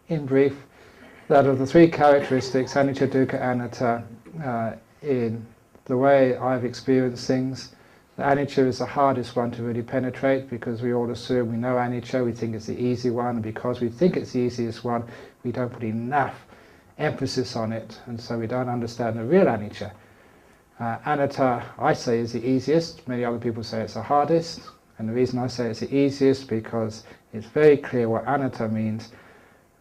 in brief, that of the three characteristics, anicca, dukkha, anatta, in the way I've experienced things, the anicca is the hardest one to really penetrate, because we all assume we know anicca, we think it's the easy one, and because we think it's the easiest one, we don't put enough emphasis on it, and so we don't understand the real anicca. Anatta, I say, is the easiest. Many other people say it's the hardest, and the reason I say it's the easiest because it's very clear what anatta means,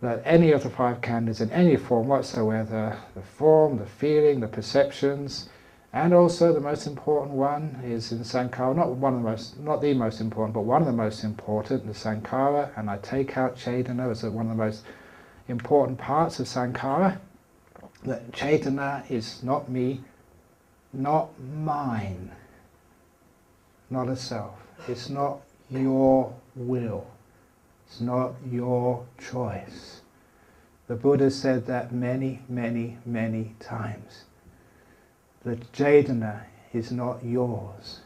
that any of the five khandhas in any form whatsoever, the form, the feeling, the perceptions, and also the most important one is in sankhara, not the most important, but one of the most important, the sankhara, and I take out Chetana as one of the most important parts of sankhara, that Chetana is not me, not mine, not a self. It's not your will. It's not your choice. The Buddha said that many, many, many times. The Jhana is not yours.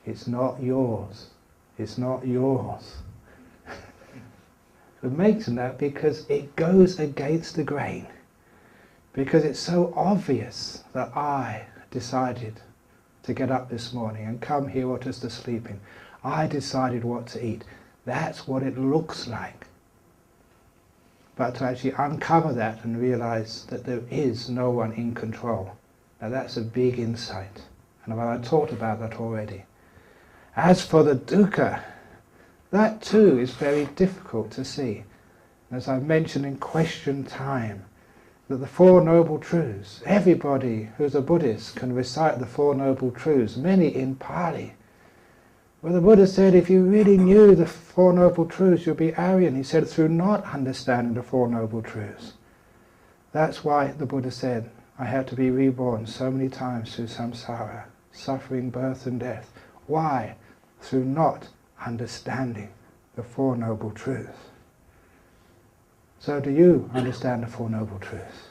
It's not yours. It's not yours. It makes that because it goes against the grain. Because it's so obvious that I decided to get up this morning and come here or just to sleep in. I decided what to eat. That's what it looks like. But to actually uncover that and realize that there is no one in control. Now that's a big insight. And I talked about that already. As for the dukkha, that too is very difficult to see. As I mentioned in question time, that the Four Noble Truths, everybody who's a Buddhist can recite the Four Noble Truths, many in Pali. Well, the Buddha said if you really knew the Four Noble Truths, you'd be Aryan. He said through not understanding the Four Noble Truths. That's why the Buddha said, I had to be reborn so many times through samsara, suffering birth and death. Why? Through not understanding the Four Noble Truths. So do you understand the Four Noble Truths?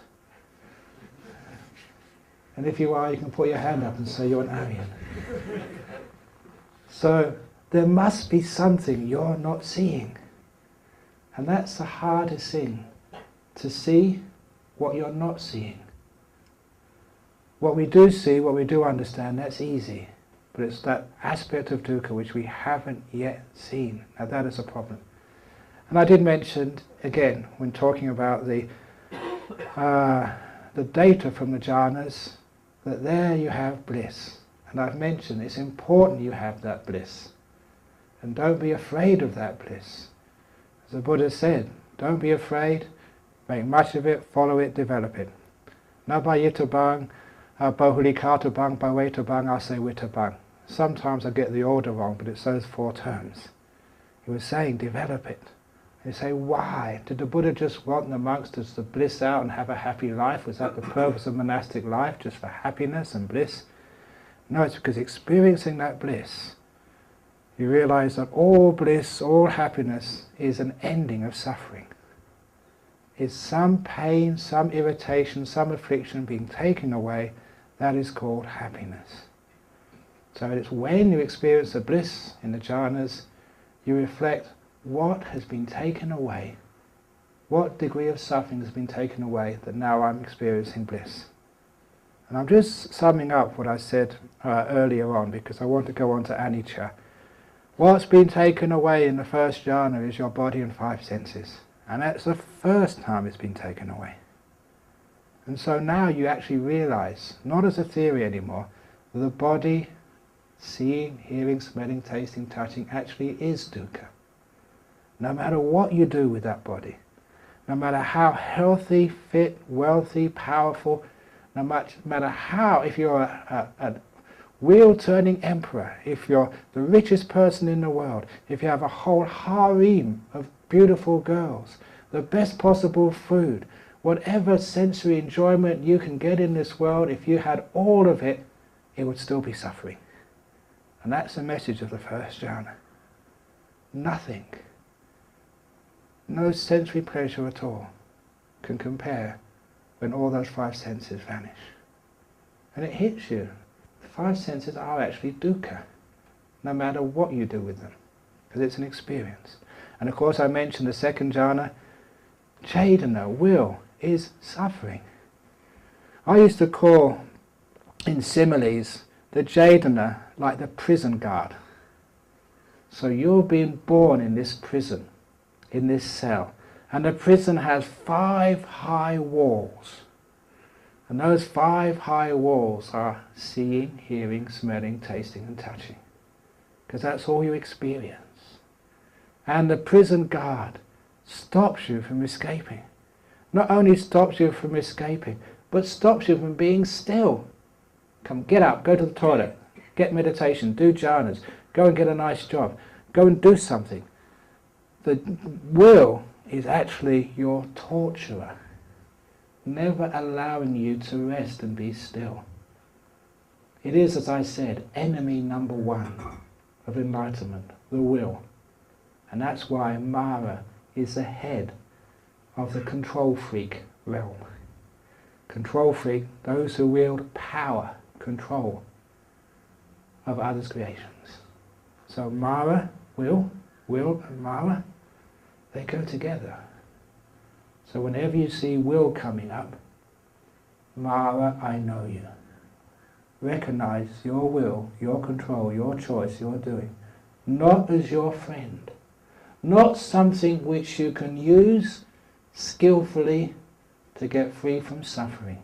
And if you are, you can put your hand up and say you're an Aryan. So there must be something you're not seeing. And that's the hardest thing, to see what you're not seeing. What we do see, what we do understand, that's easy. But it's that aspect of dukkha which we haven't yet seen. Now that is a problem. And I did mention, again, when talking about the data from the jhanas, that there you have bliss. And I've mentioned it's important you have that bliss. And don't be afraid of that bliss. As the Buddha said, don't be afraid, make much of it, follow it, develop it. Nabayitabang, bahulikātabang, bhavetabang, asevitabang. Sometimes I get the order wrong, but it's those four terms. He was saying, develop it. You say, why? Did the Buddha just want the monks to bliss out and have a happy life? Was that the purpose of monastic life, just for happiness and bliss? No, it's because experiencing that bliss, you realize that all bliss, all happiness is an ending of suffering. It's some pain, some irritation, some affliction being taken away, that is called happiness. So it's when you experience the bliss in the jhanas, you reflect, what has been taken away? What degree of suffering has been taken away that now I'm experiencing bliss? And I'm just summing up what I said earlier on, because I want to go on to anicca. What's been taken away in the first jhana is your body and five senses. And that's the first time it's been taken away. And so now you actually realize, not as a theory anymore, that the body, seeing, hearing, smelling, tasting, touching, actually is dukkha. No matter what you do with that body, no matter how healthy, fit, wealthy, powerful, no matter how, if you're a wheel-turning emperor, if you're the richest person in the world, if you have a whole harem of beautiful girls, the best possible food, whatever sensory enjoyment you can get in this world, if you had all of it, it would still be suffering. And that's the message of the first jhana. Nothing, no sensory pleasure at all can compare when all those five senses vanish. And it hits you. The five senses are actually dukkha, no matter what you do with them, because it's an experience. And of course I mentioned the second jhana, Jhana, will, is suffering. I used to call, in similes, the Jhana like the prison guard. So you're being born in this prison, in this cell, and the prison has 5 high walls. And those 5 high walls are seeing, hearing, smelling, tasting and touching. Because that's all you experience. And the prison guard stops you from escaping. Not only stops you from escaping, but stops you from being still. Come, get up, go to the toilet, get meditation, do jhanas, go and get a nice job, go and do something. The will is actually your torturer, never allowing you to rest and be still. It is, as I said, enemy number 1 of enlightenment, the will. And that's why Mara is the head of the control freak realm. Control freak, those who wield power, control of others' creations. So Mara, will and Mara, they go together. So whenever you see will coming up, Mara, I know you. Recognize your will, your control, your choice, your doing, not as your friend, not something which you can use skillfully to get free from suffering.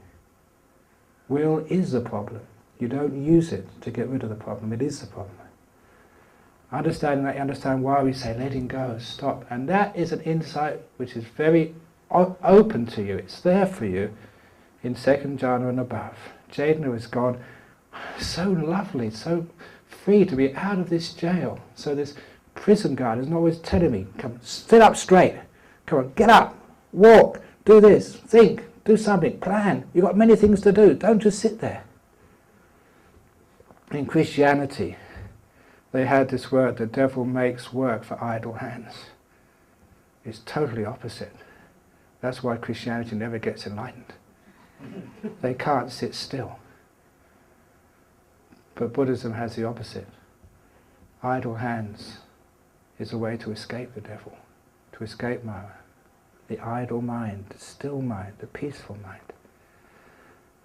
Will is the problem. You don't use it to get rid of the problem. It is the problem. Understanding that, you understand why we say letting go, stop. And that is an insight which is very open to you. It's there for you in 2nd jhana and above. Jhana is gone. So lovely, so free to be out of this jail. So this prison guard is not always telling me, come, sit up straight. Come on, get up, walk, do this, think, do something, plan. You've got many things to do. Don't just sit there. In Christianity, they had this word, the devil makes work for idle hands. It's totally opposite. That's why Christianity never gets enlightened. They can't sit still. But Buddhism has the opposite. Idle hands is a way to escape the devil, to escape Mara. The idle mind, the still mind, the peaceful mind.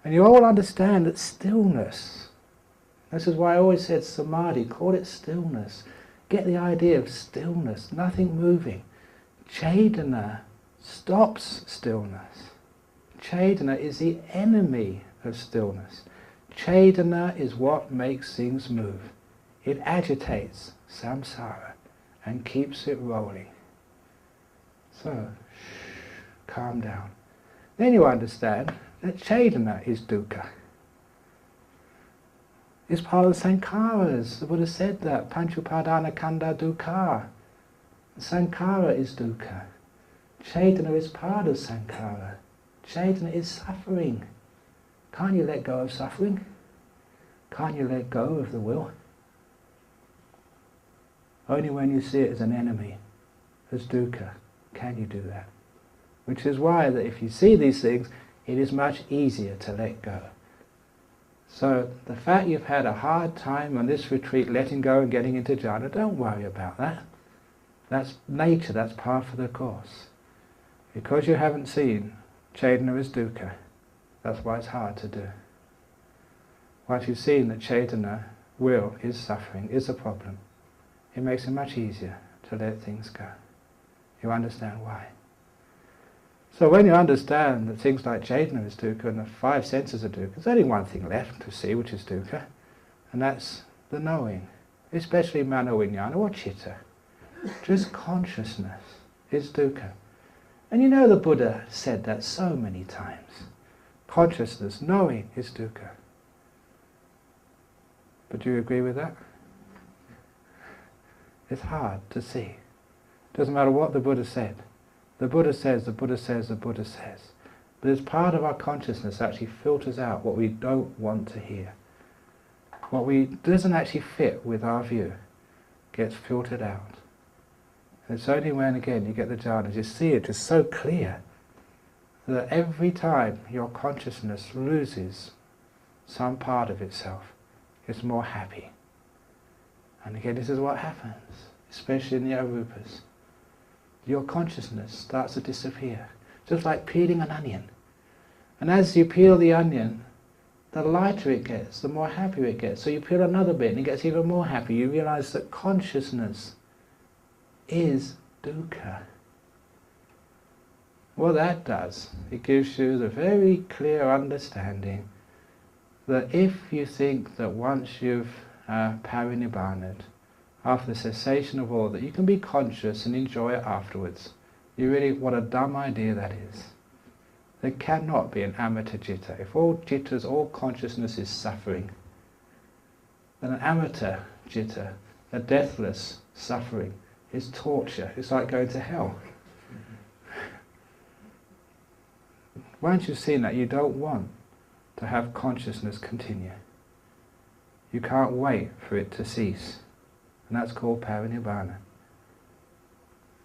And you all understand that stillness, this is why I always said samadhi, call it stillness. Get the idea of stillness, nothing moving. Jhana stops stillness. Jhana is the enemy of stillness. Jhana is what makes things move. It agitates samsara and keeps it rolling. So, calm down. Then you understand that Jhana is dukkha. It's part of the sankharas. The Buddha said that. Panchupadana khandha dukkha. Sankhara is dukkha. Jhana is part of sankhara. Jhana is suffering. Can't you let go of suffering? Can't you let go of the will? Only when you see it as an enemy, as dukkha, can you do that. Which is why that if you see these things, it is much easier to let go. So the fact you've had a hard time on this retreat letting go and getting into jhana, don't worry about that. That's nature, that's part of the course. Because you haven't seen Jhana is dukkha, that's why it's hard to do. Once you've seen that Jhana, will, is suffering, is a problem, it makes it much easier to let things go. You understand why. So when you understand that things like Jhana is dukkha and the 5 senses are dukkha, there's only one thing left to see, which is dukkha, and that's the knowing, especially mano viññāna or citta. Just consciousness is dukkha. And you know the Buddha said that so many times. Consciousness, knowing, is dukkha. But do you agree with that? It's hard to see. Doesn't matter what the Buddha said. The Buddha says, the Buddha says, the Buddha says. But as part of our consciousness actually filters out what we don't want to hear. What doesn't actually fit with our view gets filtered out. And it's only when, again, you get the jhanas, you see it just so clear that every time your consciousness loses some part of itself, it's more happy. And again, this is what happens, especially in the arupas. Your consciousness starts to disappear. just like peeling an onion. And as you peel the onion, the lighter it gets, the more happy it gets. So you peel another bit and it gets even more happy. You realize that consciousness is dukkha. What that does, it gives you the very clear understanding that if you think that once you've parinibbanaed, after the cessation of all, that you can be conscious and enjoy it afterwards, you really, what a dumb idea that is. There cannot be an amateur citta. If all cittas, all consciousness is suffering, then an amateur citta, a deathless suffering, is torture. It's like going to hell. Once you've seen that, you don't want to have consciousness continue. You can't wait for it to cease. And that's called parinibbana.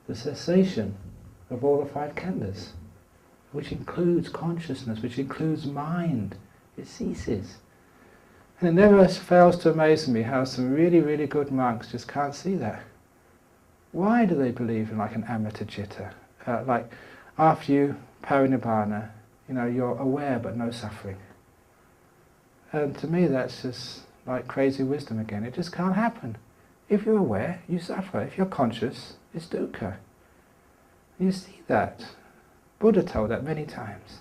The cessation of all the five khandhas, which includes consciousness, which includes mind, it ceases. And it never fails to amaze me how some really, really good monks just can't see that. Why do they believe in like an amateur citta? Like after you parinibbana, you're aware but no suffering. And to me that's just like crazy wisdom again. It just can't happen. If you're aware, you suffer. If you're conscious, it's dukkha. You see that. Buddha told that many times.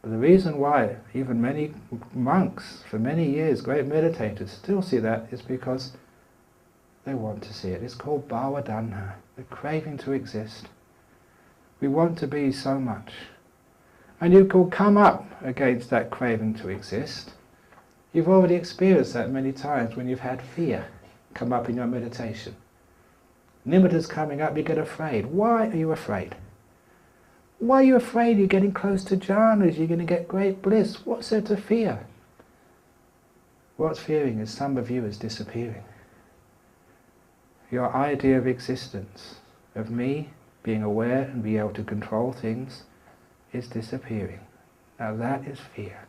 But the reason why even many monks, for many years, great meditators, still see that is because they want to see it. It's called bhava tanha, the craving to exist. We want to be so much. And you can come up against that craving to exist. You've already experienced that many times when you've had fear come up in your meditation. Nimitta's coming up, you get afraid. Why are you afraid? Why are you afraid? You're getting close to jhanas, you're going to get great bliss. What's there to fear? What's fearing is some of you is disappearing. Your idea of existence, of me being aware and being able to control things, is disappearing. Now that is fear.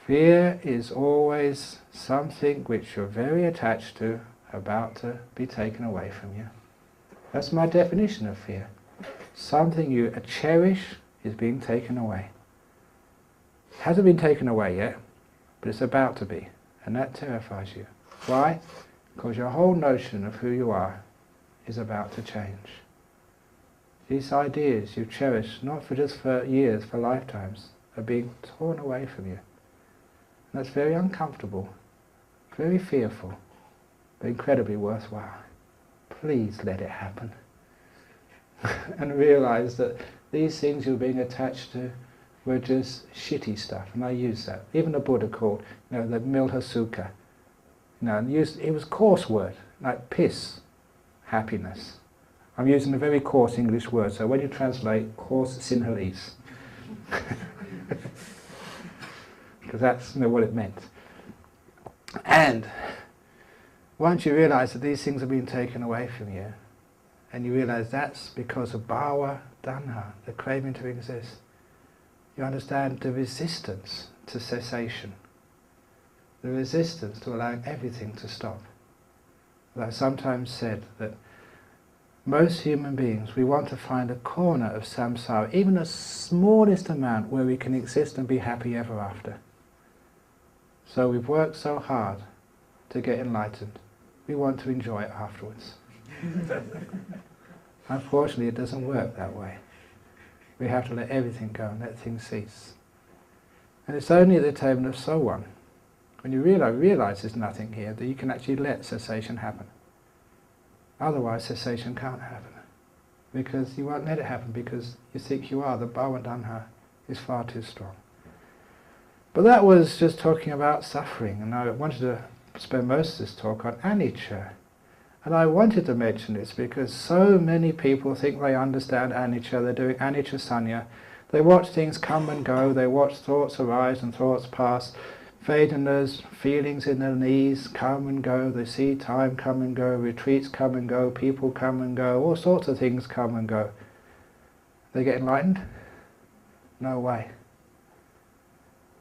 Fear is always something which you're very attached to, about to be taken away from you. That's my definition of fear. Something you cherish is being taken away. It hasn't been taken away yet, but it's about to be, and that terrifies you. Why? Because your whole notion of who you are is about to change. These ideas you cherish, not for just for years, for lifetimes, are being torn away from you. And that's very uncomfortable, very fearful, but incredibly worthwhile. Please let it happen. And realize that these things you're being attached to were just shitty stuff, and I use that. Even the Buddha called, the milha sukha. And it was coarse word, like piss, happiness. I'm using a very coarse English word, so when you translate, coarse Sinhalese. Because that's what it meant. And once you realize that these things are being taken away from you, and you realize that's because of bhava tanha, the craving to exist, you understand the resistance to cessation, the resistance to allowing everything to stop. I've sometimes said that most human beings, we want to find a corner of samsara, even the smallest amount where we can exist and be happy ever after. So we've worked so hard to get enlightened, we want to enjoy it afterwards. Unfortunately, it doesn't work that way. We have to let everything go and let things cease. And it's only at the attainment of so one, when you realize there's nothing here, that you can actually let cessation happen. Otherwise, cessation can't happen. Because you won't let it happen because you think you are. The bhava tanha is far too strong. But that was just talking about suffering, and I wanted to spend most of this talk on anicca. And I wanted to mention this because so many people think they understand anicca, they're doing anicca sanya. They watch things come and go, they watch thoughts arise and thoughts pass, Vedanas, feelings in their knees come and go, they see time come and go, retreats come and go, people come and go, all sorts of things come and go. They get enlightened? No way.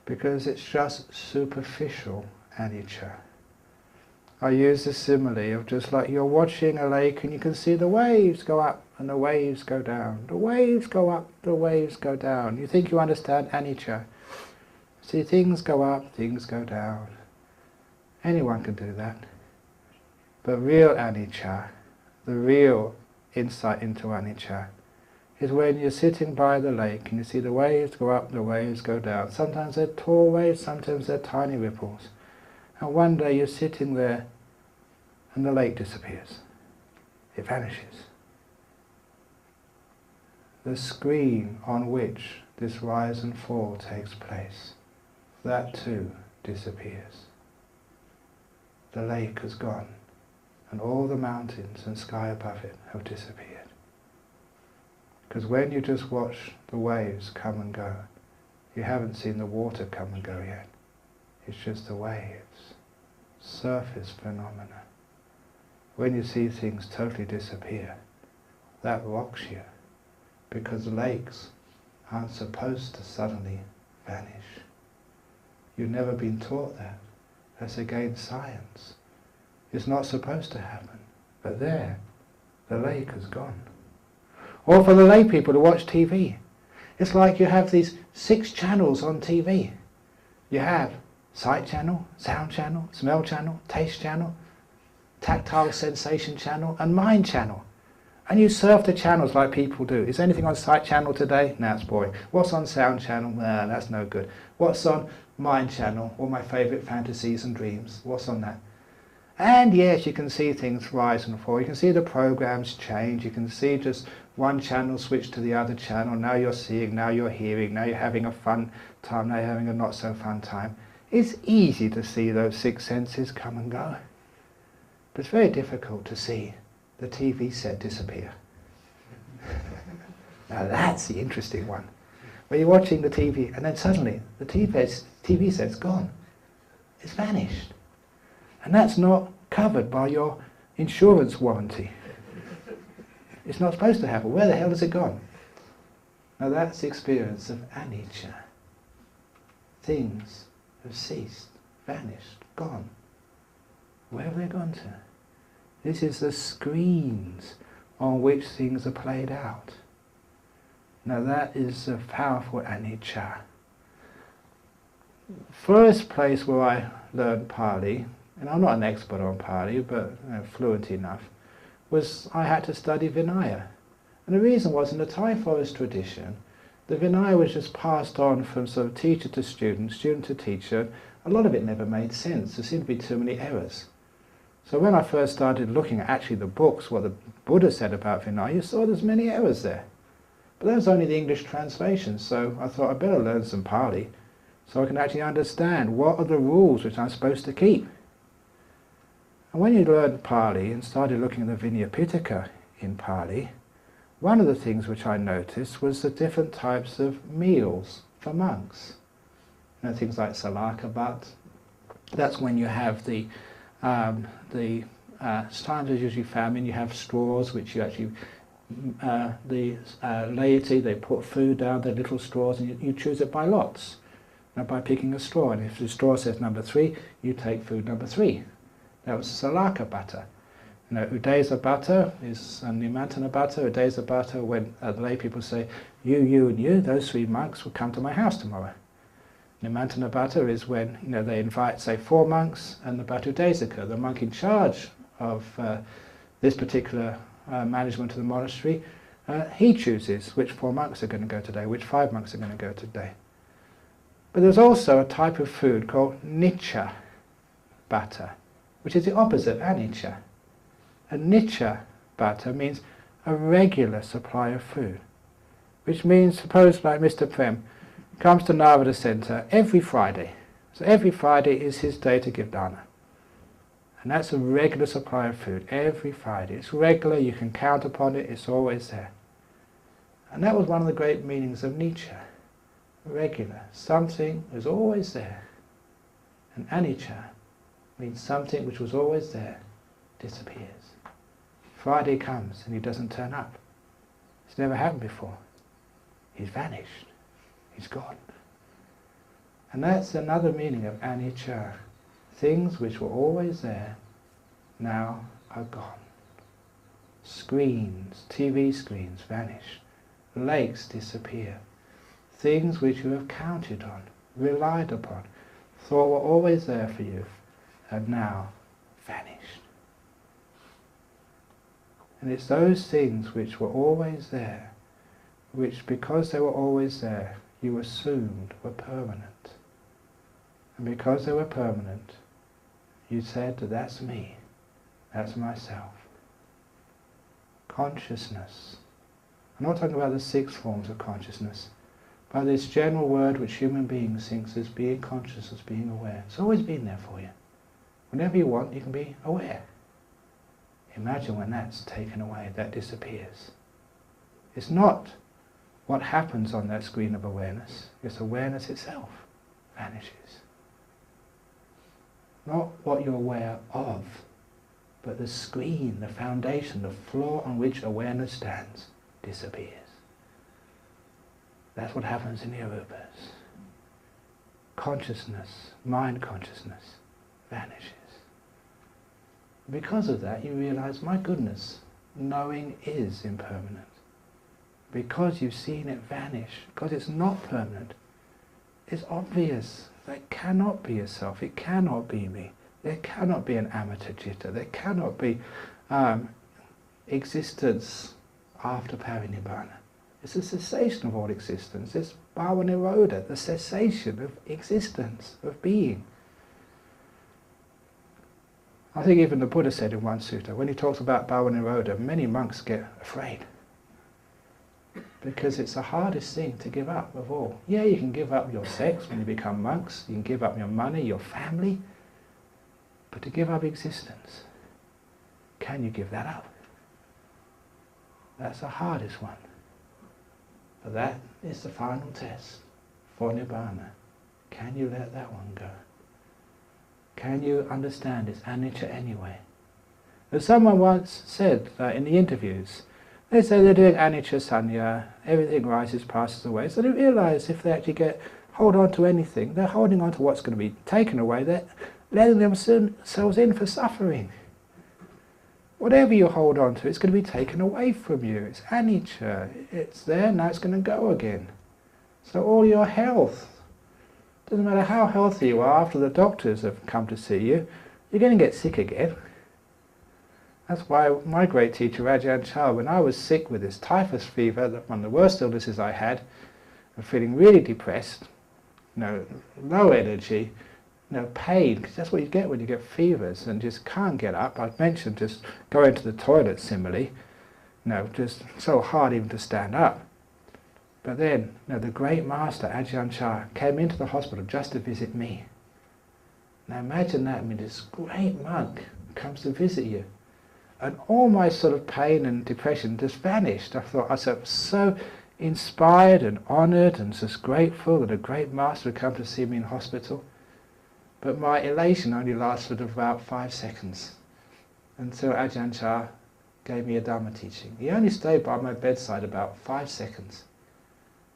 Because it's just superficial anicca. I use the simile of just like you're watching a lake and you can see the waves go up and the waves go down. The waves go up, the waves go down. You think you understand anicca. See, things go up, things go down. Anyone can do that. But real anicca, the real insight into anicca, is when you're sitting by the lake and you see the waves go up, the waves go down. Sometimes they're tall waves, sometimes they're tiny ripples. And one day you're sitting there and the lake disappears. It vanishes. The screen on which this rise and fall takes place, that too disappears. The lake has gone, and all the mountains and sky above it have disappeared. Because when you just watch the waves come and go, you haven't seen the water come and go yet. It's just the waves, surface phenomena. When you see things totally disappear, that rocks you, because lakes aren't supposed to suddenly vanish. You've never been taught that. That's against science. It's not supposed to happen. But there, the lake has gone. Or for the lay people to watch TV. It's like you have these 6 channels on TV. You have sight channel, sound channel, smell channel, taste channel, tactile sensation channel, and mind channel. And you surf the channels like people do. Is anything on sight channel today? No, it's boring. What's on sound channel? Nah, that's no good. What's on mind channel? All my favourite fantasies and dreams. What's on that? And yes, you can see things rise and fall. You can see the programs change. You can see just one channel switch to the other channel. Now you're seeing, now you're hearing, now you're having a fun time, now you're having a not so fun time. It's easy to see those 6 senses come and go. But it's very difficult to see the TV set disappear. Now that's the interesting one. Where you're watching the TV and then suddenly the TV set's gone. It's vanished. And that's not covered by your insurance warranty. It's not supposed to happen. Where the hell has it gone? Now that's the experience of anicca. Things have ceased, vanished, gone. Where have they gone to? This is the screens on which things are played out. Now that is a powerful anicca. First place where I learned Pali, and I'm not an expert on Pali, but fluent enough, was I had to study Vinaya. And the reason was, in the Thai forest tradition, the Vinaya was just passed on from sort of teacher to student to teacher. A lot of it never made sense. There seemed to be too many errors. So when I first started looking at actually the books, what the Buddha said about Vinaya, you saw there's many errors there. But that was only the English translation, so I thought I'd better learn some Pali so I can actually understand what are the rules which I'm supposed to keep. And when you learned Pali and started looking at the Vinaya Pitaka in Pali, one of the things which I noticed was the different types of meals for monks. You know, things like salaka bhat. That's when you have the times is usually famine. You have straws which you actually the laity, they put food down their little straws, and you choose it by lots. Now by picking a straw, and if the straw says number 3, you take food number 3. That was salaka bhatta. You know, Udesa bhatta is Nimantana bhatta. Udesa bhatta, when the lay people say, you and you, those 3 monks will come to my house tomorrow. Nimantana bhatta is when they invite, say, 4 monks and the Bhattu Desika, the monk in charge of this particular management of the monastery. He chooses which 4 monks are going to go today, which 5 monks are going to go today. But there's also a type of food called nicca bhatta, which is the opposite of anicca. A nicca bhatta means a regular supply of food, which means, suppose like Mr. Prem comes to Narvada Centre every Friday. So every Friday is his day to give dana. And that's a regular supply of food, every Friday. It's regular, you can count upon it, it's always there. And that was one of the great meanings of nicca. Regular, something was always there. And anicca means something which was always there disappears. Friday comes and he doesn't turn up. It's never happened before. He's vanished. He's gone. And that's another meaning of anicca. Things which were always there now are gone. Screens, TV screens vanish. Lakes disappear. Things which you have counted on, relied upon, thought were always there for you, are now vanished. And it's those things which were always there, which because they were always there, you assumed were permanent. And because they were permanent, you said that that's me, that's myself. Consciousness. I'm not talking about the 6 forms of consciousness, but this general word which human beings think as being conscious, as being aware. It's always been there for you. Whenever you want, you can be aware. Imagine when that's taken away, that disappears. It's not what happens on that screen of awareness, it's awareness itself vanishes. Not what you're aware of, but the screen, the foundation, the floor on which awareness stands disappears. That's what happens in the arupas. Consciousness, mind consciousness, vanishes. Because of that, you realize, my goodness, knowing is impermanent. Because you've seen it vanish, because it's not permanent, it's obvious that cannot be a self, it cannot be me. There cannot be an amateur citta, there cannot be existence after parinibbana. It's the cessation of all existence. It's bhava-nirodha, the cessation of existence, of being. I think even the Buddha said in one sutta, when he talks about bhava-nirodha, many monks get afraid. Because it's the hardest thing to give up of all. Yeah, you can give up your sex when you become monks, you can give up your money, your family, but to give up existence, can you give that up? That's the hardest one. But that is the final test for Nibbana. Can you let that one go? Can you understand it's anicca anyway? As someone once said in the interviews, they say they're doing anicca sanya, everything rises, passes away, so they realise if they actually hold on to anything, they're holding on to what's going to be taken away, they're letting themselves in for suffering. Whatever you hold on to, it's going to be taken away from you. It's anicca. It's there, now it's going to go again. So all your health, doesn't matter how healthy you are after the doctors have come to see you, you're going to get sick again. That's why my great teacher, Ajahn Brahm, when I was sick with this typhus fever, one of the worst illnesses I had, and feeling really depressed, low energy, pain, because that's what you get when you get fevers and just can't get up. I've mentioned just going to the toilet similarly, just so hard even to stand up. But then, the great master, Ajahn Brahm, came into the hospital just to visit me. Now imagine that, this great monk comes to visit you. And all my sort of pain and depression just vanished. I thought I was so inspired and honoured and just grateful that a great master had come to see me in hospital. But my elation only lasted about 5 seconds until Ajahn Brahm gave me a Dhamma teaching. He only stayed by my bedside about 5 seconds.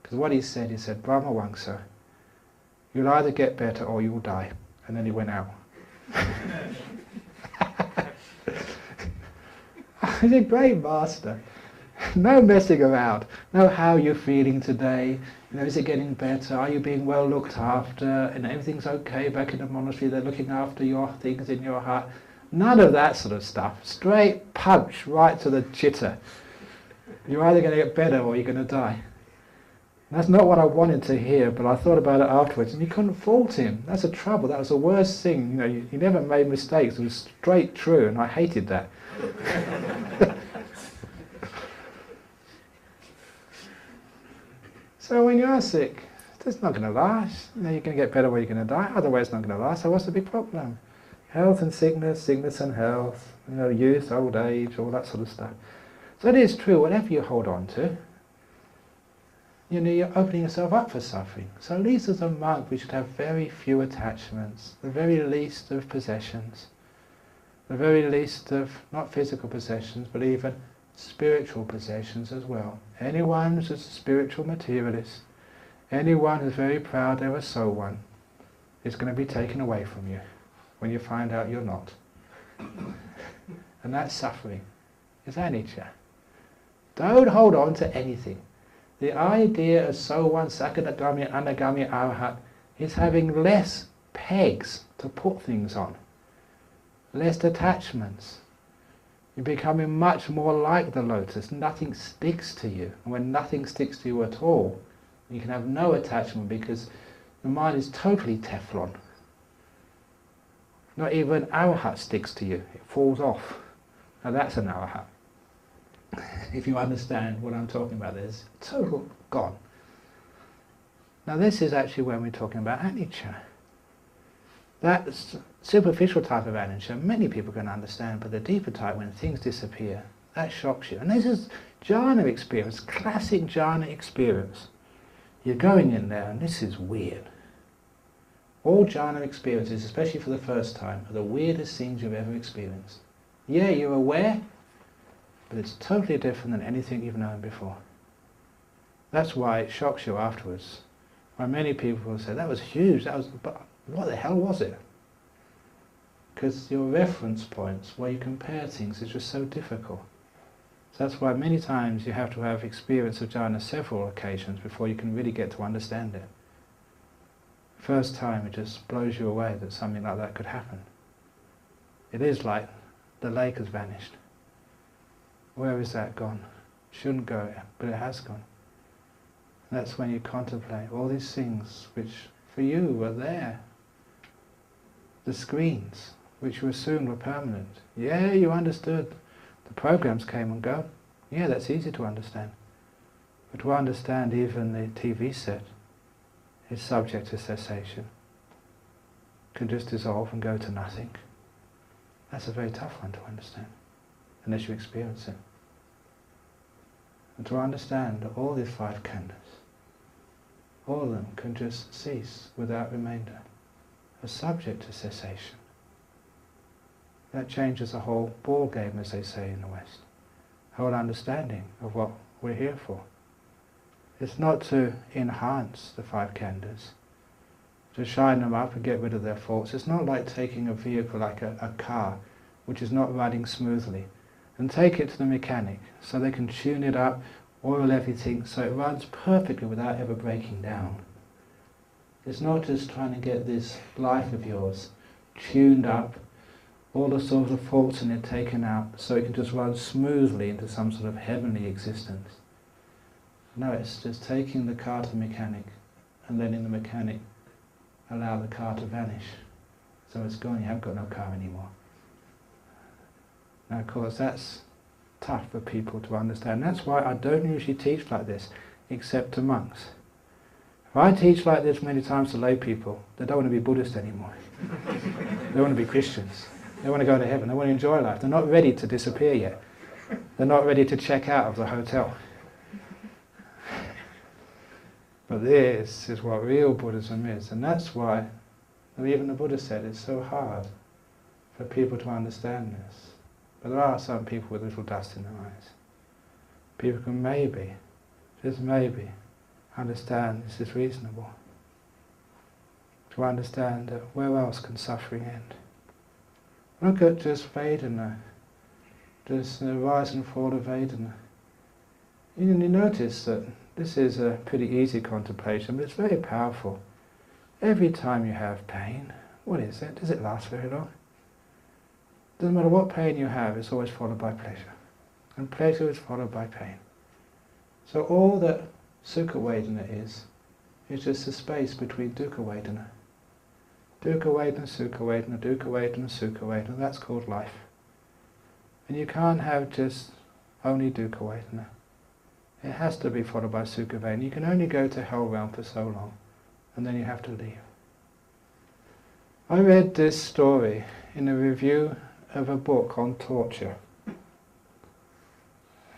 Because what he said, Brahma Wangsa, you'll either get better or you'll die. And then he went out. He's a great master. No messing around. No, how you're feeling today. Is it getting better? Are you being well looked after? And everything's okay back in the monastery. They're looking after your things in your heart. None of that sort of stuff. Straight punch right to the chitta. You're either going to get better or you're going to die. And that's not what I wanted to hear, but I thought about it afterwards, and you couldn't fault him. That's the trouble. That was the worst thing. He never made mistakes. It was straight true, and I hated that. So when you are sick, it's not going to last. You're going to get better or you're going to die. Otherwise it's not going to last. So what's the big problem? Health and sickness, sickness and health, youth, old age, all that sort of stuff. So it is true, whatever you hold on to, you're opening yourself up for suffering. So at least as a monk we should have very few attachments, the very least of possessions, the very least of not physical possessions but even spiritual possessions as well. Anyone who's a spiritual materialist, anyone who's very proud they're a soul one, is going to be taken away from you when you find out you're not. And that suffering is anicca. Don't hold on to anything. The idea of Sowan, Sakadagami, Anagami, Arahat is having less pegs to put things on, less attachments. You're becoming much more like the lotus. Nothing sticks to you. And when nothing sticks to you at all, you can have no attachment because the mind is totally Teflon. Not even Arahat sticks to you. It falls off. Now that's an Arahat. If you understand what I'm talking about, there's total gone. Now this is actually when we're talking about anicca. That superficial type of anicca, many people can understand, but the deeper type, when things disappear, that shocks you. And this is jhana experience, classic jhana experience. You're going in there and this is weird. All jhana experiences, especially for the first time, are the weirdest things you've ever experienced. Yeah, you're aware, but it's totally different than anything you've known before. That's why it shocks you afterwards. Why many people will say, that was huge, but what the hell was it? Because your reference points, where you compare things, is just so difficult. So that's why many times you have to have experience of jhana several occasions before you can really get to understand it. First time it just blows you away that something like that could happen. It is like the lake has vanished. Where is that gone? Shouldn't go, but it has gone. And that's when you contemplate all these things which for you were there. The screens, which you assumed were permanent. Yeah, you understood. The programs came and go. Yeah, that's easy to understand. But to understand even the TV set is subject to cessation, can just dissolve and go to nothing. That's a very tough one to understand, unless you experience it. And to understand that all these five khandhas, all of them can just cease without remainder, are subject to cessation. That changes the whole ball game, as they say in the West. Whole understanding of what we're here for. It's not to enhance the five khandhas, to shine them up and get rid of their faults. It's not like taking a vehicle like a car, which is not running smoothly, and take it to the mechanic so they can tune it up, oil everything so it runs perfectly without ever breaking down. It's not just trying to get this life of yours tuned up, all the sort of faults in it taken out so it can just run smoothly into some sort of heavenly existence. No, it's just taking the car to the mechanic and letting the mechanic allow the car to vanish. So it's gone, you haven't got no car anymore. Now of course that's tough for people to understand. That's why I don't usually teach like this, except to monks. If I teach like this many times to lay people, they don't want to be Buddhist anymore. They want to be Christians. They want to go to heaven. They want to enjoy life. They're not ready to disappear yet. They're not ready to check out of the hotel. But this is what real Buddhism is, and that's why even the Buddha said it's so hard for people to understand this. But there are some people with little dust in their eyes. People can maybe, just maybe, understand this is reasonable. To understand that where else can suffering end? Look at just Vedana, just the rise and fall of Vedana. You notice that this is a pretty easy contemplation, but it's very powerful. Every time you have pain, what is it? Does it last very long? Doesn't matter what pain you have, it's always followed by pleasure. And pleasure is followed by pain. So all that Sukha Vedana is just the space between Dukkha Vedana. Dukkha Vedana, Sukha Vedana, Dukkha Vedana, Sukha Vedana, that's called life. And you can't have just only Dukkha Vedana. It has to be followed by Sukha Vedana. You can only go to hell realm for so long, and then you have to leave. I read this story in a review of a book on torture.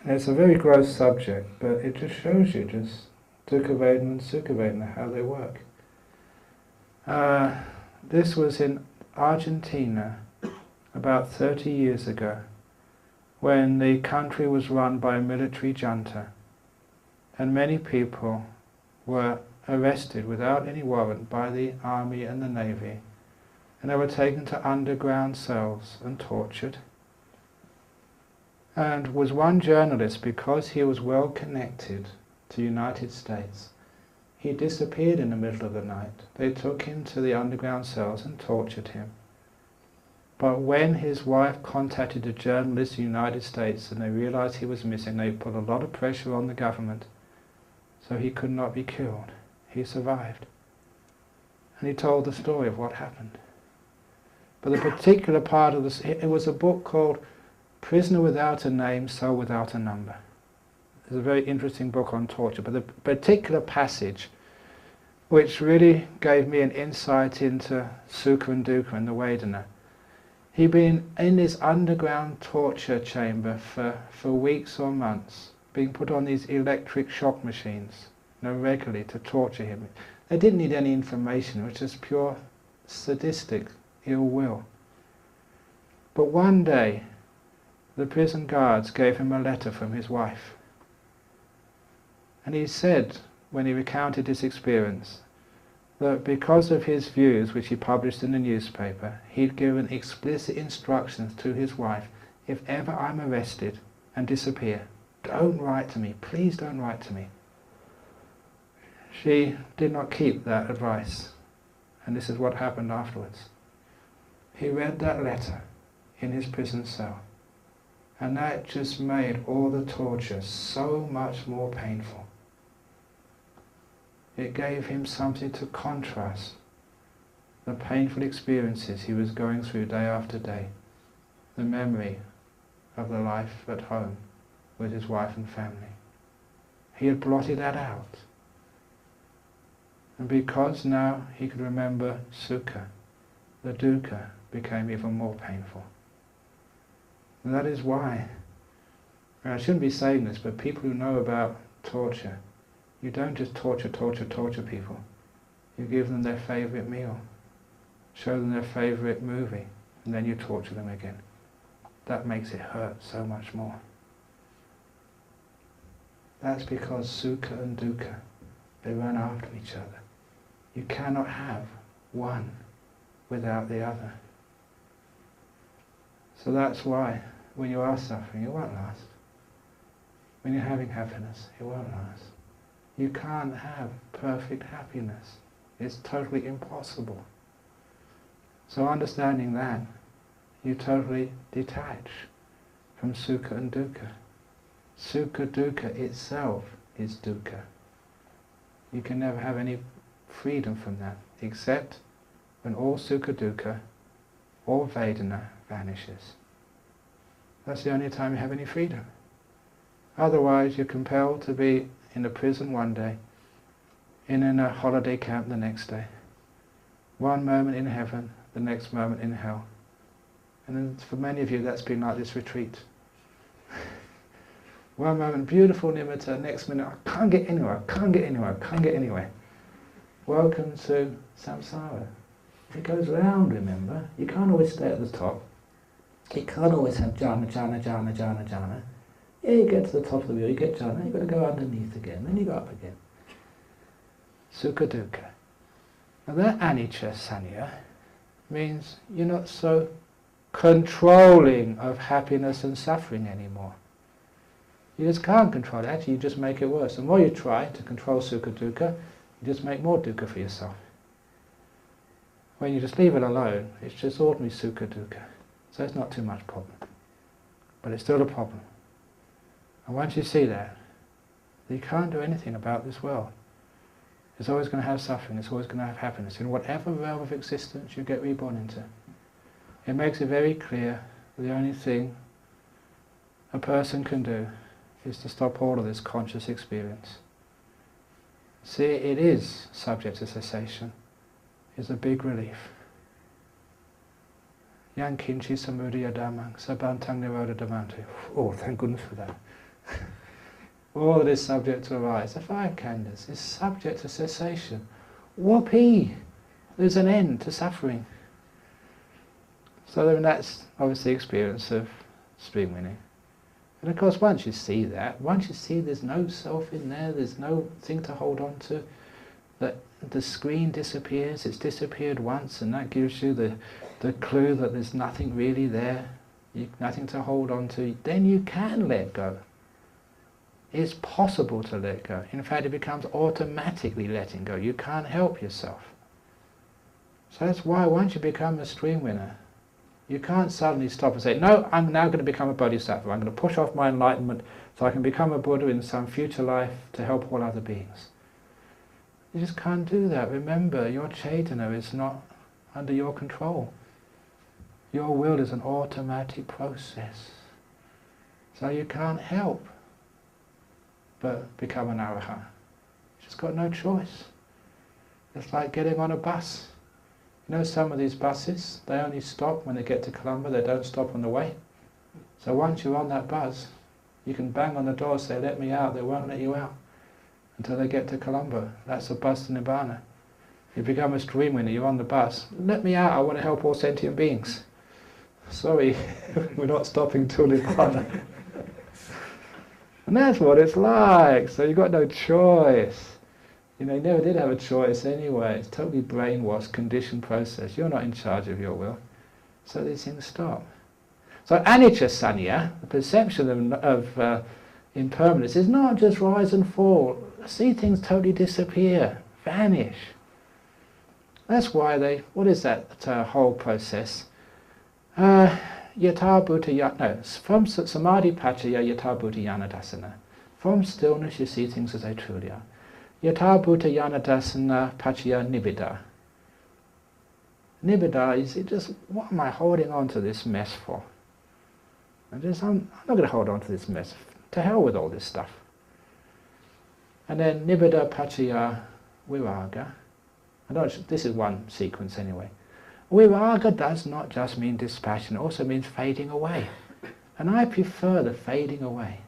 It's a very gross subject, but it just shows you just Dukkha Vedana and Sukha Vedana, how they work. This was in Argentina about 30 years ago, when the country was run by a military junta, and many people were arrested without any warrant by the army and the navy and they were taken to underground cells and tortured. And was one journalist, because he was well connected to the United States, he disappeared in the middle of the night. They took him to the underground cells and tortured him. But when his wife contacted the journalists in the United States and they realized he was missing, they put a lot of pressure on the government, so he could not be killed. He survived. And he told the story of what happened. But the particular part of this, it was a book called Prisoner Without a Name, Soul Without a Number. It's a very interesting book on torture, but the particular passage which really gave me an insight into Sukha and Dukkha and the Vedana. He'd been in this underground torture chamber for weeks or months, being put on these electric shock machines, regularly to torture him. They didn't need any information, it was just pure sadistic ill will. But one day, the prison guards gave him a letter from his wife. And he said, when he recounted this experience, that because of his views, which he published in the newspaper, he'd given explicit instructions to his wife, if ever I'm arrested and disappear, don't write to me, please don't write to me. She did not keep that advice, and this is what happened afterwards. He read that letter in his prison cell, and that just made all the torture so much more painful. It gave him something to contrast the painful experiences he was going through day after day, the memory of the life at home with his wife and family. He had blotted that out. And because now he could remember Sukha, the Dukkha became even more painful. And that is why, I shouldn't be saying this, but people who know about torture, you don't just torture people. You give them their favourite meal, show them their favourite movie, and then you torture them again. That makes it hurt so much more. That's because Sukha and Dukkha, they run after each other. You cannot have one without the other. So that's why when you are suffering, it won't last. When you're having happiness, it won't last. You can't have perfect happiness. It's totally impossible. So understanding that, you totally detach from Sukha and Dukkha. Sukha Dukkha itself is Dukkha. You can never have any freedom from that, except when all Sukha Dukkha, all Vedana vanishes. That's the only time you have any freedom. Otherwise you're compelled to be in a prison one day, in a holiday camp the next day. One moment in heaven, the next moment in hell. And then for many of you that's been like this retreat. One moment, beautiful nimitta, next minute, I can't get anywhere, can't get anywhere, can't get anywhere. Welcome to samsara. It goes round, remember. You can't always stay at the top. You can't always have jhana, jhana, jhana, jhana, jhana. Yeah, you get to the top of the wheel, you get jhana, you've got to go underneath again, then you go up again. Sukha Dukkha. Now that anicca sanya means you're not so controlling of happiness and suffering anymore. You just can't control it, actually you just make it worse. The more you try to control Sukha Dukkha, you just make more dukkha for yourself. When you just leave it alone, it's just ordinary Sukha Dukkha. So it's not too much problem. But it's still a problem. And once you see that, you can't do anything about this world. It's always going to have suffering, it's always going to have happiness. In whatever realm of existence you get reborn into. It makes it very clear that the only thing a person can do is to stop all of this conscious experience. See, it is subject to cessation. It's a big relief. Yang kinchi samudaya dhammang sabantang nirodha dhammante. Oh, thank goodness for that. All that is subject to arise, the five khandhas, is subject to cessation. Whoopee! There's an end to suffering. So then that's obviously the experience of stream winning. And of course once you see that, once you see there's no self in there, there's no thing to hold on to, that the screen disappears, it's disappeared once, and that gives you the clue that there's nothing really there, nothing to hold on to, then you can let go. It's possible to let go. In fact, it becomes automatically letting go. You can't help yourself. So that's why once you become a stream winner, you can't suddenly stop and say, no, I'm now going to become a bodhisattva. I'm going to push off my enlightenment so I can become a Buddha in some future life to help all other beings. You just can't do that. Remember, your Chaitanya is not under your control. Your will is an automatic process. So you can't help but become an Arahant. You've just got no choice. It's like getting on a bus. You know, some of these buses, they only stop when they get to Colombo, they don't stop on the way. So once you're on that bus, you can bang on the door, say, let me out, they won't let you out until they get to Colombo. That's the bus to Nibbana. You become a stream winner, you're on the bus, let me out, I want to help all sentient beings. Sorry, we're not stopping till Nibbana. And that's what it's like, so you've got no choice. You know, you never did have a choice anyway. It's totally brainwashed, conditioned process. You're not in charge of your will. So these things stop. So anicca sanya, the perception of impermanence, is not just rise and fall. See things totally disappear, vanish. That's why what is that whole process? Yata bhuta no, from samadhi pachaya yata bhuta yana dasana. From stillness you see things as they truly are. Yata bhuta yana dasana pachaya nibbida. Nibbida is just, what am I holding on to this mess for? I'm not going to hold on to this mess. To hell with all this stuff. And then nibbida pachaya viraga. This is one sequence anyway. Viraga does not just mean dispassion, it also means fading away. And I prefer the fading away,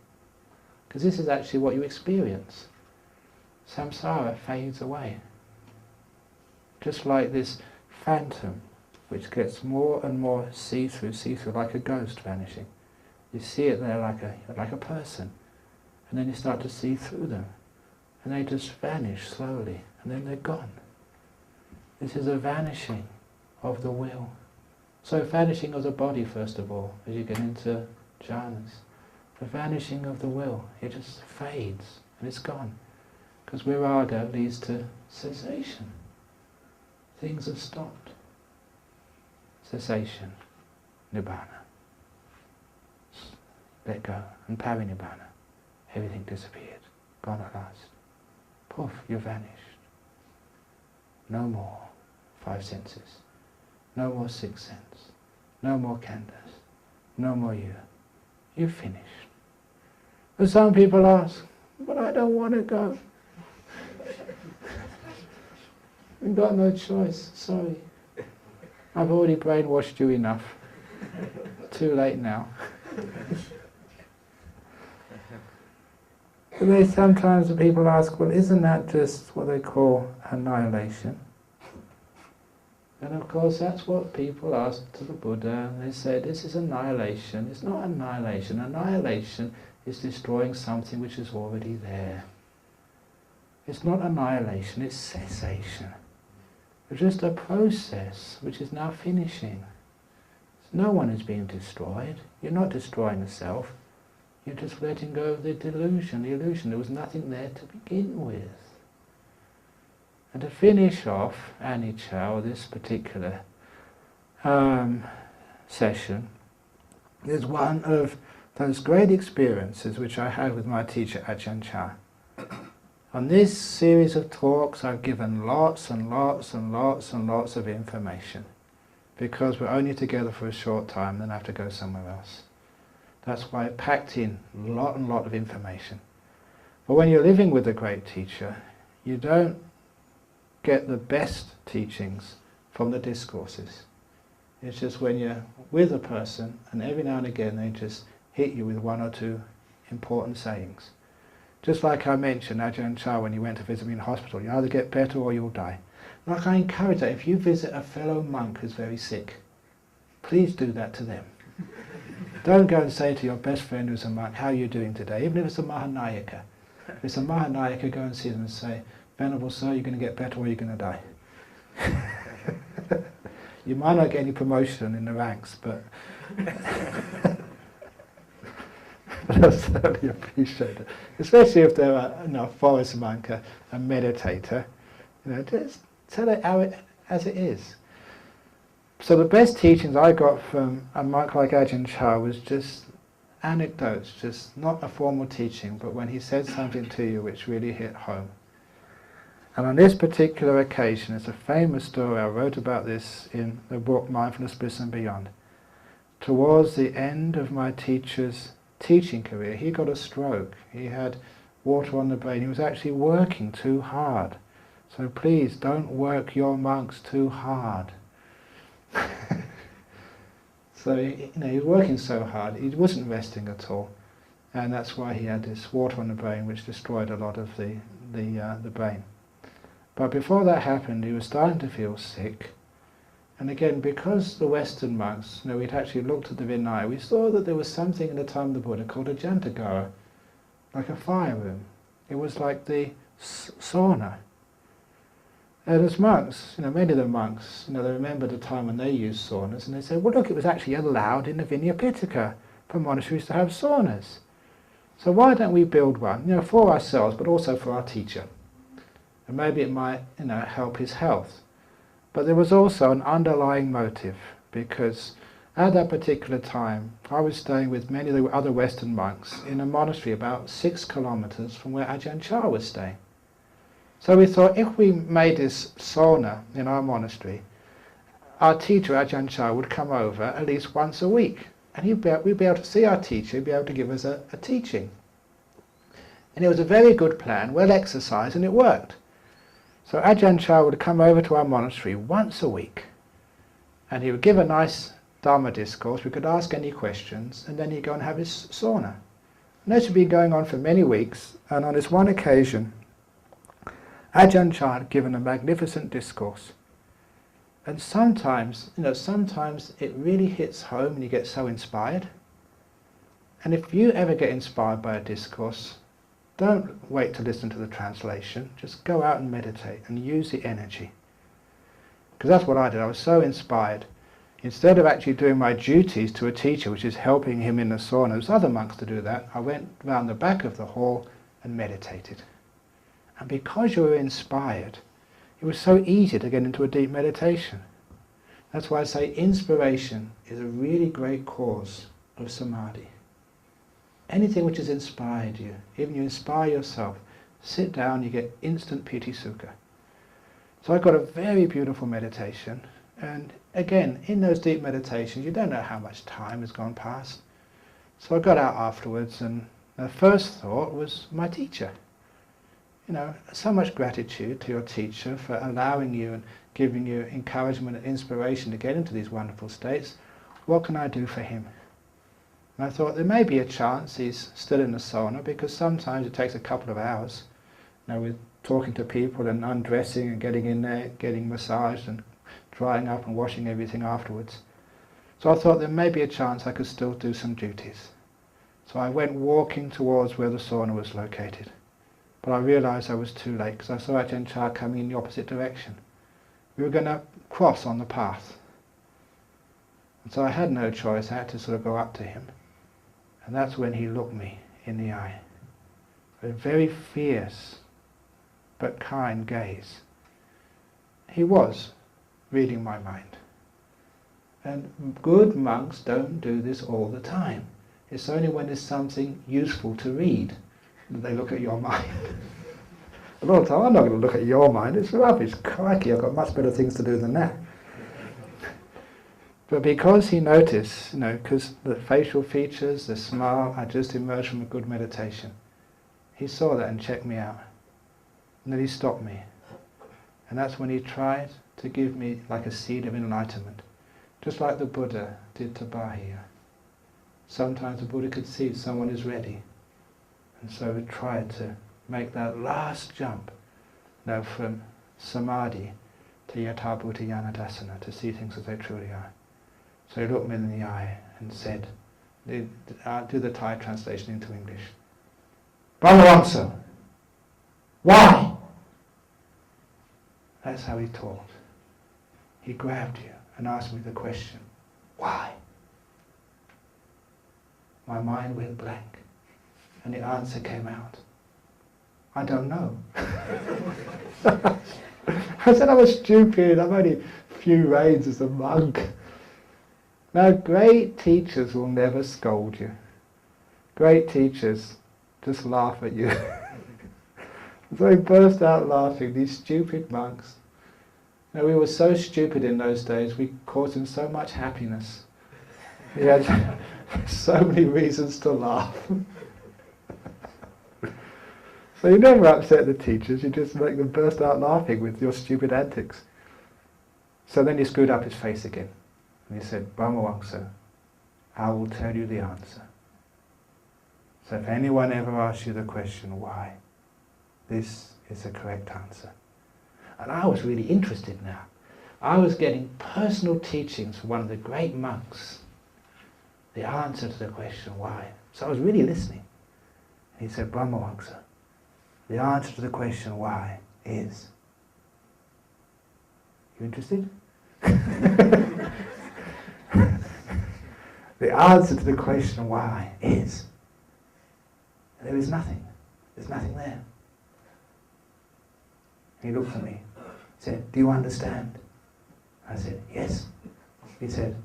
because this is actually what you experience. Samsara fades away. Just like this phantom, which gets more and more see-through, like a ghost vanishing. You see it there like a person, and then you start to see through them, and they just vanish slowly, and then they're gone. This is a vanishing of the will. So vanishing of the body first of all, as you get into jhanas. The vanishing of the will, it just fades and it's gone. Because viraga leads to cessation. Things have stopped. Cessation, Nibbana. Let go. And parinibbana. Everything disappeared. Gone at last. Poof, you vanished. No more 5 senses. No more 6th sense. No more khandhas. No more you. You've finished. But some people ask, but I don't want to go. You've got no choice, sorry. I've already brainwashed you enough. Too late now. But sometimes the people ask, well, isn't that just what they call annihilation? And of course that's what people ask to the Buddha, and they say, this is annihilation. It's not annihilation. Annihilation is destroying something which is already there. It's not annihilation, it's cessation. It's just a process which is now finishing. No one is being destroyed. You're not destroying the self. You're just letting go of the delusion, the illusion. There was nothing there to begin with. And to finish off anicca, or this particular session, is one of those great experiences which I had with my teacher Ajahn Brahm. On this series of talks I've given lots and lots and lots and lots of information, because we're only together for a short time, then I have to go somewhere else. That's why I packed in a lot and lot of information. But when you're living with a great teacher, you don't get the best teachings from the discourses. It's just when you're with a person, and every now and again they just hit you with 1 or 2 important sayings. Just like I mentioned, Ajahn Brahm, when he went to visit me in hospital, you either get better or you'll die. Like I encourage that, if you visit a fellow monk who's very sick, please do that to them. Don't go and say to your best friend who's a monk, how are you doing today? Even if it's a Mahanayaka. If it's a Mahanayaka, go and see them and say, Venerable Sir, you're going to get better or you're going to die. You might not get any promotion in the ranks, but I certainly appreciate it. Especially if they're a forest monk, a meditator. Just tell it as it is. So the best teachings I got from a monk like Ajahn Chah was just anecdotes, just not a formal teaching, but when he said something to you which really hit home. And on this particular occasion, it's a famous story, I wrote about this in the book Mindfulness, Bliss and Beyond. Towards the end of my teacher's teaching career, he got a stroke. He had water on the brain. He was actually working too hard. So please don't work your monks too hard. So he was working so hard, he wasn't resting at all. And that's why he had this water on the brain which destroyed a lot of the brain. But before that happened, he was starting to feel sick. And again, because the Western monks, we'd actually looked at the Vinaya, we saw that there was something in the time of the Buddha called a Jantagara, like a fire room. It was like the sauna. And as monks, many of the monks, they remember the time when they used saunas, and they said, well look, it was actually allowed in the Vinaya Pitaka for monasteries to have saunas. So why don't we build one, for ourselves, but also for our teacher? And maybe it might, help his health. But there was also an underlying motive, because at that particular time, I was staying with many of the other Western monks in a monastery about 6 kilometers from where Ajahn Chah was staying. So we thought, if we made this sauna in our monastery, our teacher, Ajahn Chah, would come over at least once a week. And we'd be able to see our teacher, he'd be able to give us a teaching. And it was a very good plan, well exercised, and it worked. So Ajahn Chah would come over to our monastery once a week, and he would give a nice Dharma discourse, we could ask any questions, and then he'd go and have his sauna. And this had been going on for many weeks, and on this one occasion, Ajahn Chah had given a magnificent discourse. And sometimes, sometimes it really hits home and you get so inspired. And if you ever get inspired by a discourse, don't wait to listen to the translation, just go out and meditate and use the energy. Because that's what I did, I was so inspired. Instead of actually doing my duties to a teacher, which is helping him in the sauna, there's other monks to do that, I went round the back of the hall and meditated. And because you were inspired, it was so easy to get into a deep meditation. That's why I say inspiration is a really great cause of samadhi. Anything which has inspired you, even you inspire yourself, sit down, you get instant piti sukha. So I got a very beautiful meditation, and again, in those deep meditations, you don't know how much time has gone past. So I got out afterwards, and the first thought was my teacher. So much gratitude to your teacher for allowing you and giving you encouragement and inspiration to get into these wonderful states. What can I do for him? And I thought there may be a chance he's still in the sauna, because sometimes it takes a couple of hours. With talking to people and undressing and getting in there, getting massaged and drying up and washing everything afterwards. So I thought there may be a chance I could still do some duties. So I went walking towards where the sauna was located. But I realised I was too late, because I saw Ajahn Chah coming in the opposite direction. We were going to cross on the path. And so I had no choice, I had to sort of go up to him. And that's when he looked me in the eye. A very fierce but kind gaze. He was reading my mind. And good monks don't do this all the time. It's only when there's something useful to read that they look at your mind. A lot of time, I'm not going to look at your mind, it's rubbish, crikey, I've got much better things to do than that. But because he noticed, because the facial features, the smile, I just emerged from a good meditation, he saw that and checked me out. And then he stopped me. And that's when he tried to give me like a seed of enlightenment, just like the Buddha did to Bahiya. Sometimes the Buddha could see someone is ready. And so he tried to make that last jump, from samadhi to yatha bhuta jnana dassana, to see things as they truly are. So he looked me in the eye and said, I'll do the Thai translation into English. Bhagavato, why? That's how he taught. He grabbed you and asked me the question, why? My mind went blank, and the answer came out. I don't know. I said I was stupid, I'm only a few reigns as a monk. Now, great teachers will never scold you. Great teachers just laugh at you. So he burst out laughing, these stupid monks. You know, we were so stupid in those days, we caused him so much happiness. He had so many reasons to laugh. So you never upset the teachers, you just make them burst out laughing with your stupid antics. So then he screwed up his face again. And he said, Brahmavamsa, I will tell you the answer. So if anyone ever asks you the question, why? This is the correct answer. And I was really interested now. I was getting personal teachings from one of the great monks. The answer to the question, why? So I was really listening. And he said, Brahmavamsa, the answer to the question, why, is... You interested? The answer to the question, why, is... There is nothing. There's nothing there. He looked at me. He said, do you understand? I said, yes. He said,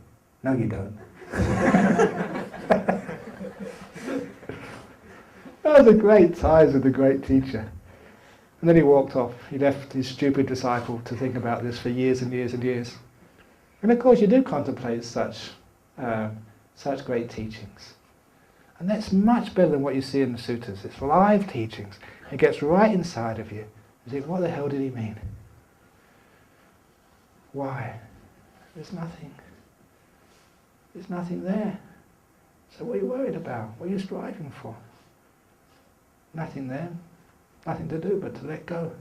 no you don't. That was a great time with a great teacher. And then he walked off. He left his stupid disciple to think about this for years and years and years. And of course you do contemplate such great teachings. And that's much better than what you see in the suttas. It's live teachings. It gets right inside of you. You think, what the hell did he mean? Why? There's nothing. There's nothing there. So what are you worried about? What are you striving for? Nothing there. Nothing to do but to let go.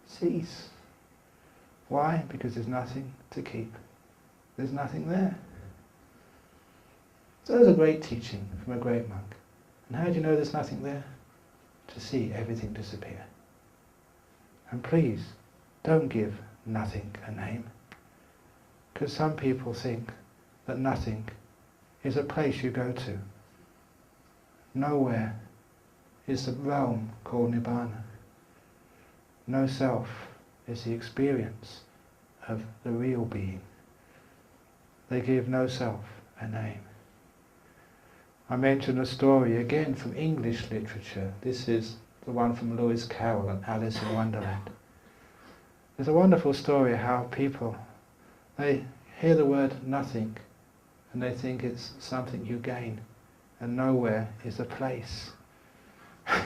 Cease. Why? Because there's nothing to keep. There's nothing there. So there's a great teaching from a great monk. And how do you know there's nothing there? To see everything disappear. And please, don't give nothing a name. Because some people think that nothing is a place you go to. Nowhere is the realm called Nibbana. No self is the experience of the real being. They give no self a name. I mention a story again from English literature. This is the one from Lewis Carroll and Alice in Wonderland. There's a wonderful story how people, they hear the word nothing and they think it's something you gain, and nowhere is a place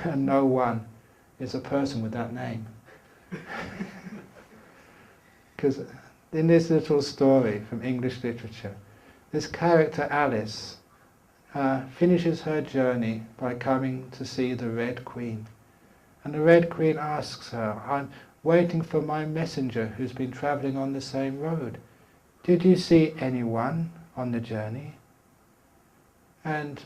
and no one is a person with that name. Because in this little story from English literature, this character Alice finishes her journey by coming to see the Red Queen. And the Red Queen asks her, I'm waiting for my messenger who's been travelling on the same road. Did you see anyone on the journey? And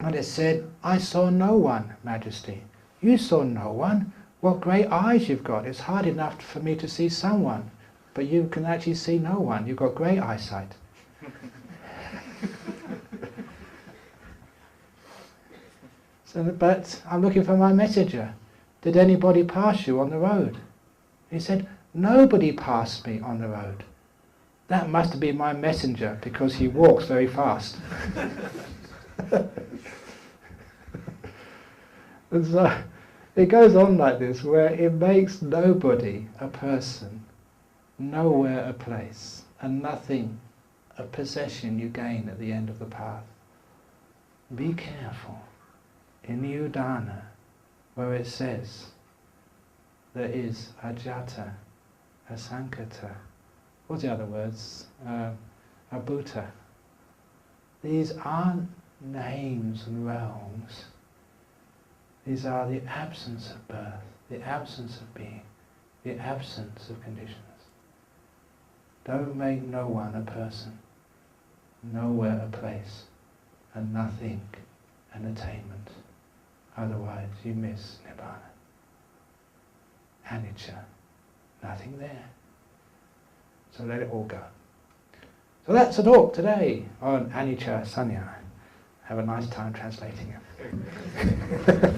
Alice said, I saw no one, Majesty. You saw no one? What great eyes you've got. It's hard enough for me to see someone, but you can actually see no one. You've got great eyesight. But I'm looking for my messenger. Did anybody pass you on the road? He said, nobody passed me on the road. That must have been my messenger because he walks very fast. And so it goes on like this, where it makes nobody a person, nowhere a place, and nothing a possession you gain at the end of the path. Be careful. In the Udana, where it says there is ajata, asankata, what's the other words? Abhuta. These aren't names and realms. These are the absence of birth, the absence of being, the absence of conditions. Don't make no one a person, nowhere a place, and nothing an attainment. Otherwise you miss Nibbana. Anicca, Nothing there. So let it all go. So that's the talk today on Anicca Sanya. Have a nice time translating it.